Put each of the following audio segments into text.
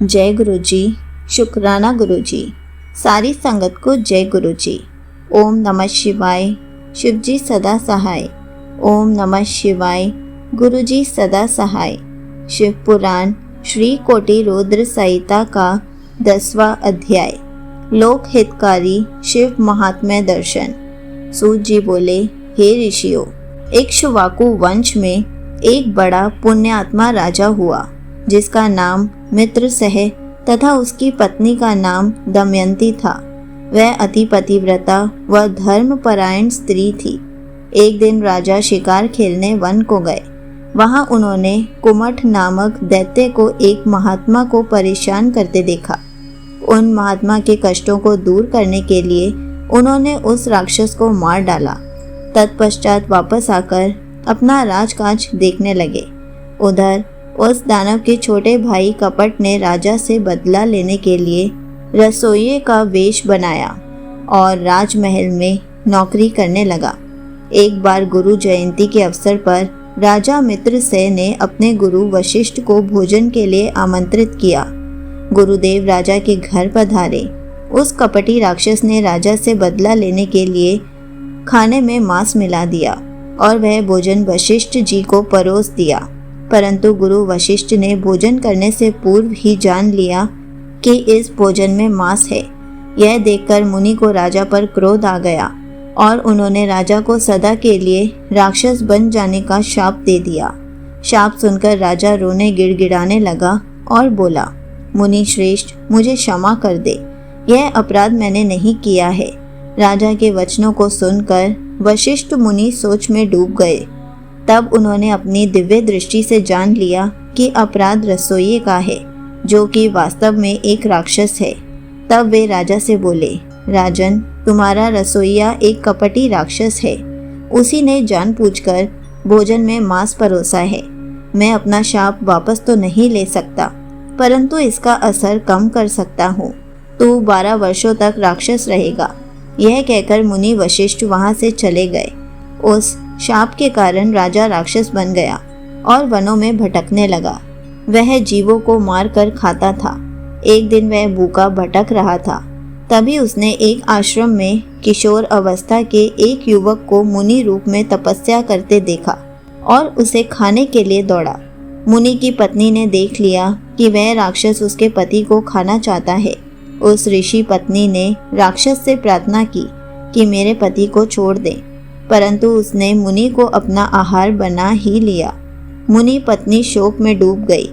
जय गुरु जी, शुक्राना गुरु जी। सारी संगत को जय गुरु जी। ओम नमः शिवाय, शिव जी सदा सहाय। ओम नमः शिवाय, गुरु जी सदा सहाय। शिव पुराण श्री कोटि रुद्र संहिता का 10वां अध्याय, लोक हितकारी शिव महात्म्य दर्शन। सूत जी बोले, हे ऋषियों, इक्ष्वाकु वंश में एक बड़ा पुण्यात्मा राजा हुआ, जिसका नाम मित्रसह तथा उसकी पत्नी का नाम दमयंती था। वह अति पतिव्रता व धर्मपरायण स्त्री थी। एक दिन राजा शिकार खेलने वन को गए। वहां उन्होंने कुमठ नामक दैत्य को एक महात्मा को परेशान करते देखा। उन महात्मा के कष्टों को दूर करने के लिए उन्होंने उस राक्षस को मार डाला। तत्पश्चात वापस आकर अपना राजकाज देखने लगे। उधर उस दानव के छोटे भाई कपट ने राजा से बदला लेने के लिए रसोइये का वेश बनाया और राजमहल में नौकरी करने लगा। एक बार गुरु जयंती के अवसर पर राजा मित्रसेन ने अपने गुरु वशिष्ठ को भोजन के लिए आमंत्रित किया। गुरुदेव राजा के घर पधारे। उस कपटी राक्षस ने राजा से बदला लेने के लिए खाने में मांस मिला दिया और वह भोजन वशिष्ठ जी को परोस दिया। परंतु गुरु वशिष्ठ ने भोजन करने से पूर्व ही जान लिया कि इस भोजन में मांस है। यह देखकर मुनि को राजा पर क्रोध आ गया और उन्होंने राजा को सदा के लिए राक्षस बन जाने का शाप दे दिया। शाप सुनकर राजा रोने गिड़गिड़ाने लगा और बोला, मुनि श्रेष्ठ, मुझे क्षमा कर दे, यह अपराध मैंने नहीं किया है। राजा के वचनों को सुनकर वशिष्ठ मुनि सोच में डूब गए। तब उन्होंने अपनी दिव्य दृष्टि से जान लिया कि अपराध रसोइये का है, जो कि वास्तव में एक राक्षस है। तब वे राजा से बोले, राजन, तुम्हारा रसोइया एक कपटी राक्षस है। उसी ने जानबूझकर भोजन में मांस परोसा है। मैं अपना शाप वापस तो नहीं ले सकता, परंतु इसका असर कम कर सकता हूँ। तू 12 वर्षों तक राक्षस रहेगा। यह कहकर मुनि वशिष्ठ वहां से चले गए। उस शाप के कारण राजा राक्षस बन गया और वनों में भटकने लगा। वह जीवों को मारकर खाता था। एक दिन वह भूखा भटक रहा था। तभी उसने एक आश्रम में किशोर अवस्था के एक युवक को मुनि रूप में तपस्या करते देखा और उसे खाने के लिए दौड़ा। मुनि की पत्नी ने देख लिया कि वह राक्षस उसके पति को खाना चाहता है। उस ऋषि पत्नी ने राक्षस से प्रार्थना की कि मेरे पति को छोड़ दे, परंतु उसने मुनि को अपना आहार बना ही लिया। मुनि पत्नी शोक में डूब गई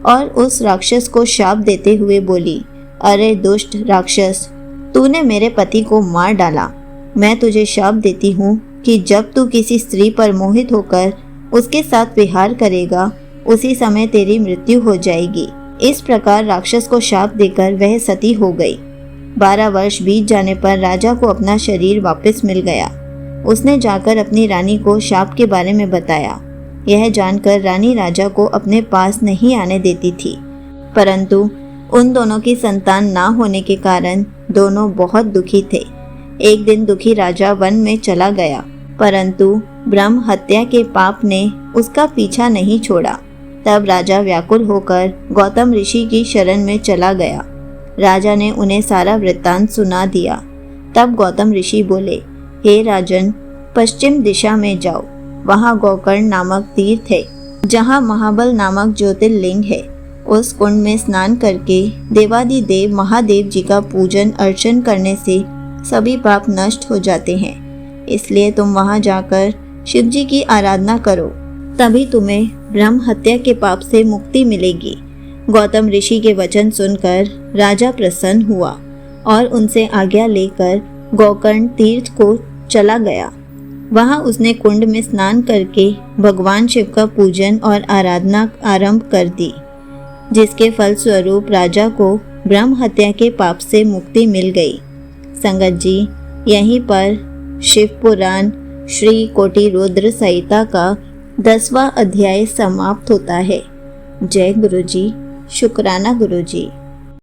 और उस राक्षस को शाप देते हुए बोली, अरे दुष्ट राक्षस, तूने मेरे पति को मार डाला। मैं तुझे शाप देती हूँ कि जब तू किसी स्त्री पर मोहित होकर उसके साथ विहार करेगा, उसी समय तेरी मृत्यु हो जाएगी। इस प्रकार राक्षस को शाप देकर वह सती हो गई। 12 वर्ष बीत जाने पर राजा को अपना शरीर वापस मिल गया। उसने जाकर अपनी रानी को शाप के बारे में बताया। यह जानकर रानी राजा को अपने पास नहीं आने देती थी, परंतु उन दोनों की संतान ना होने के कारण दोनों बहुत दुखी थे। एक दिन दुखी राजा वन में चला गया, परंतु ब्रह्म हत्या के पाप ने उसका पीछा नहीं छोड़ा। तब राजा व्याकुल होकर गौतम ऋषि की शरण में चला गया। राजा ने उन्हें सारा वृत्तांत सुना दिया। तब गौतम ऋषि बोले, हे राजन, पश्चिम दिशा में जाओ। वहाँ गोकर्ण नामक तीर्थ है, जहाँ महाबल नामक ज्योतिर्लिंग है। उस कुंड में स्नान करके देवादिदेव महादेव जी का पूजन अर्चन करने से सभी पाप नष्ट हो जाते हैं। इसलिए तुम वहाँ जाकर शिव जी की आराधना करो, तभी तुम्हें ब्रह्म हत्या के पाप से मुक्ति मिलेगी। गौतम ऋषि के वचन सुनकर राजा प्रसन्न हुआ और उनसे आज्ञा लेकर गोकर्ण तीर्थ को चला गया। वहां उसने कुंड में स्नान करके भगवान शिव का पूजन और आराधना आरंभ कर दी, जिसके फलस्वरूप राजा को ब्रह्म हत्या के पाप से मुक्ति मिल गई। संगत जी, यहीं पर शिव पुराण श्री कोटि रुद्र संहिता का 10वां अध्याय समाप्त होता है। जय गुरु जी, शुक्राना गुरु जी।